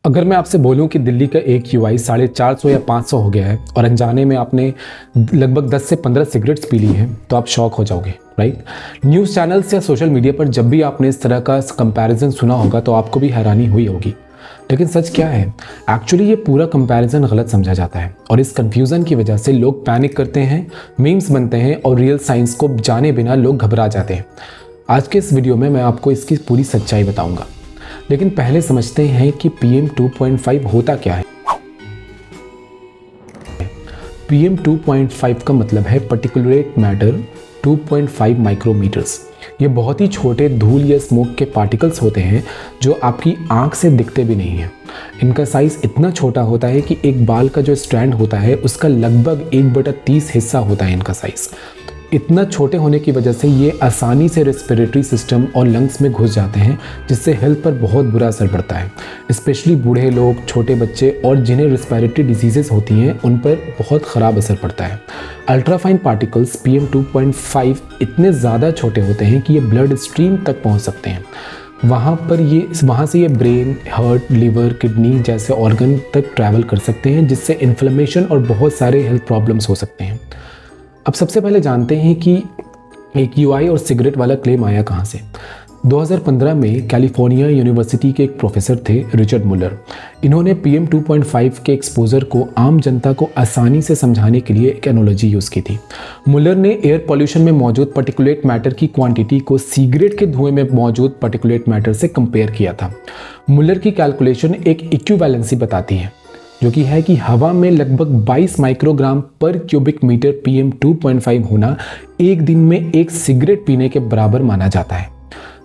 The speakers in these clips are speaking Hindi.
अगर मैं आपसे बोलूं कि दिल्ली का एक यूआई 450 या 500 हो गया है और अनजाने में आपने लगभग 10 से 15 सिगरेट्स पी ली हैं तो आप शॉक हो जाओगे, राइट। न्यूज़ चैनल्स या सोशल मीडिया पर जब भी आपने इस तरह का कंपैरिजन सुना होगा तो आपको भी हैरानी हुई होगी। लेकिन सच क्या है? एक्चुअली ये पूरा कंपैरिजन गलत समझा जाता है और इस कंफ्यूजन की वजह से लोग पैनिक करते हैं, मीम्स बनते हैं और रियल साइंस को जाने बिना लोग घबरा जाते हैं। आज के इस वीडियो में मैं आपको इसकी पूरी सच्चाई बताऊंगा, लेकिन पहले समझते हैं कि PM 2.5 होता क्या है। PM 2.5 का मतलब है पार्टिकुलेट मैटर 2.5 माइक्रोमीटर्स। ये बहुत ही छोटे धूल या स्मोक के पार्टिकल्स होते हैं जो आपकी आंख से दिखते भी नहीं हैं। इनका साइज़ इतना छोटा होता है कि एक बाल का जो स्ट्रैंड होता है उसका लगभग 1/30 हिस्सा होता है इनका साइज़। इतना छोटे होने की वजह से ये आसानी से रेस्पिरेटरी सिस्टम और लंग्स में घुस जाते हैं, जिससे हेल्थ पर बहुत बुरा असर पड़ता है। स्पेशली बूढ़े लोग, छोटे बच्चे और जिन्हें रेस्पिरेटरी डिजीज़ेस होती हैं उन पर बहुत ख़राब असर पड़ता है। अल्ट्राफाइन पार्टिकल्स PM 2.5 इतने ज़्यादा छोटे होते हैं कि ये ब्लड स्ट्रीम तक पहुँच सकते हैं। वहाँ से ये ब्रेन, हार्ट, लिवर, किडनी जैसे ऑर्गन तक ट्रैवल कर सकते हैं, जिससे इन्फ्लेमेशन और बहुत सारे हेल्थ प्रॉब्लम्स हो सकते हैं। अब सबसे पहले जानते हैं कि एक यूआई और सिगरेट वाला क्लेम आया कहाँ से। 2015 में कैलिफोर्निया यूनिवर्सिटी के एक प्रोफेसर थे, रिचर्ड मुलर। इन्होंने PM 2.5 के एक्सपोजर को आम जनता को आसानी से समझाने के लिए एक एनालॉजी यूज़ की थी। मुलर ने एयर पॉल्यूशन में मौजूद पार्टिकुलेट मैटर की क्वांटिटी को सिगरेट के धुएं में मौजूद पार्टिकुलेट मैटर से कंपेयर किया था। मुलर की कैलकुलेशन एक इक्विवेलेंसी बताती है, जो कि है कि हवा में लगभग 22 माइक्रोग्राम पर क्यूबिक मीटर PM 2.5 होना एक दिन में एक सिगरेट पीने के बराबर माना जाता है।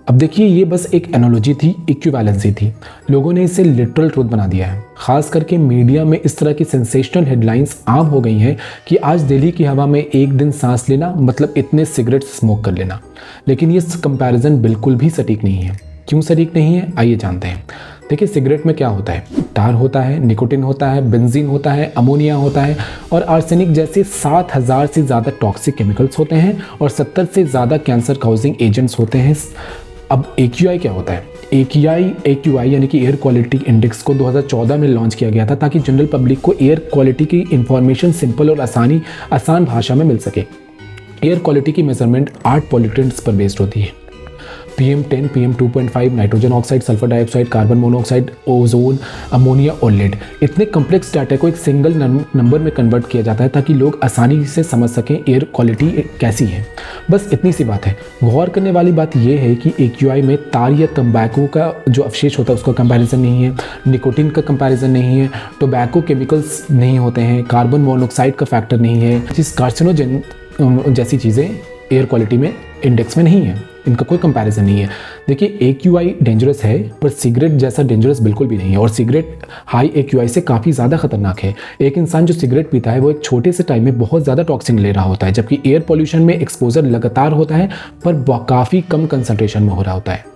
अब देखिए, ये बस एक एनालॉजी थी, इक्विवेलेंसी थी। लोगों ने इसे लिटरल ट्रूथ बना दिया है। खास करके मीडिया में इस तरह की सेंसेशनल हेडलाइंस आम हो गई हैं कि आज दिल्ली की हवा में एक दिन सांस लेना मतलब इतने सिगरेट स्मोक कर लेना। लेकिन ये कंपैरिजन बिल्कुल भी सटीक नहीं है। क्यों सटीक नहीं है, आइए जानते हैं। देखिए, सिगरेट में क्या होता है? टार होता है, निकोटिन होता है, बेंजीन होता है, अमोनिया होता है और आर्सेनिक जैसे 7000 से ज़्यादा टॉक्सिक केमिकल्स होते हैं और 70 से ज़्यादा कैंसर काउजिंग एजेंट्स होते हैं। अब AQI क्या होता है? AQI यानी कि एयर क्वालिटी इंडेक्स को 2014 में लॉन्च किया गया था ताकि जनरल पब्लिक को एयर क्वालिटी की इंफॉर्मेशन सिंपल और आसान भाषा में मिल सके। एयर क्वालिटी की मेजरमेंट 8 पॉल्यूटेंट्स पर बेस्ड होती है। PM10, PM 2.5, nitrogen oxide, sulphur dioxide, carbon monoxide, ozone, ammonia और लेड। इतने कम्प्लेक्स डाटा को एक सिंगल नंबर में कन्वर्ट किया जाता है ताकि लोग आसानी से समझ सकें एयर क्वालिटी कैसी है। बस इतनी सी बात है। गौर करने वाली बात यह है कि AQI में तार या तंबाकू का जो अवशेष होता है उसका कंपैरिजन नहीं है, निकोटिन का कंपैरिजन नहीं है, टोबैको केमिकल्स नहीं होते हैं, कार्बन मोनोऑक्साइड का फैक्टर नहीं है, जिस कार्सिनोजन जैसी चीज़ें एयर क्वालिटी में इंडेक्स में नहीं है। इनका कोई कंपैरिजन नहीं है। देखिए, AQI डेंजरस है पर सिगरेट जैसा डेंजरस बिल्कुल भी नहीं है और सिगरेट हाई AQI से काफ़ी ज़्यादा खतरनाक है। एक इंसान जो सिगरेट पीता है वो एक छोटे से टाइम में बहुत ज़्यादा टॉक्सिन ले रहा होता है, जबकि एयर पॉल्यूशन में एक्सपोजर लगातार होता है पर काफ़ी कम कंसंट्रेशन में हो रहा होता है।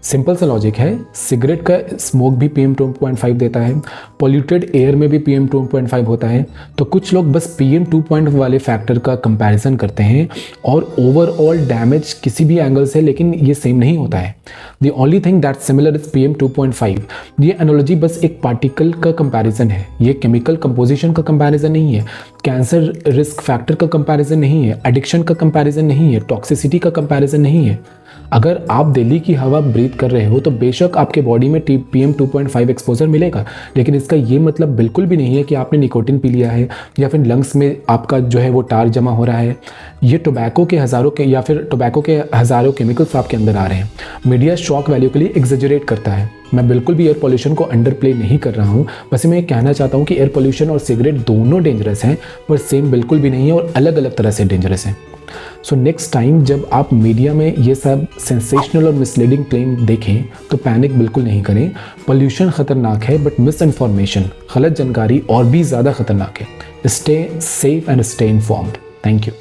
सिंपल सा लॉजिक है, सिगरेट का स्मोक भी PM 2.5 देता है, पॉल्यूटेड एयर में भी PM 2.5 होता है। तो कुछ लोग बस PM 2.5 वाले फैक्टर का कंपैरिजन करते हैं और ओवरऑल डैमेज किसी भी एंगल से, लेकिन ये सेम नहीं होता है। The only thing that similar is PM 2.5। ये एनालॉजी बस एक पार्टिकल का कंपैरिजन है, ये केमिकल कंपोजिशन का कंपैरिजन नहीं है, कैंसर रिस्क फैक्टर का कंपैरिजन नहीं है, एडिक्शन का कंपैरिजन नहीं है, टॉक्सिसिटी का कंपैरिजन नहीं है। अगर आप दिल्ली की हवा ब्रीथ कर रहे हो तो बेशक आपके बॉडी में PM 2.5 एक्सपोजर मिलेगा, लेकिन इसका ये मतलब बिल्कुल भी नहीं है कि आपने निकोटिन पी लिया है या फिर लंग्स में आपका जो है वो टार जमा हो रहा है। ये टोबैको के हज़ारों केमिकल्स आपके अंदर आ रहे हैं। मीडिया शॉक वैल्यू के लिए एग्जेजरेट करता है। मैं बिल्कुल भी एयर पॉल्यूशन को अंडर प्ले नहीं कर रहा हूँ, बस मैं ये कहना चाहता हूँ कि एयर पॉल्यूशन और सिगरेट दोनों डेंजरस हैं पर सेम बिल्कुल भी नहीं है और अलग अलग तरह से डेंजरस हैं। सो नेक्स्ट टाइम जब आप मीडिया में ये सब सेंसेशनल और मिसलीडिंग क्लेम देखें तो पैनिक बिल्कुल नहीं करें। पॉल्यूशन खतरनाक है बट मिस इन्फॉर्मेशन, गलत जानकारी और भी ज़्यादा खतरनाक है। Stay safe and stay informed. Thank you.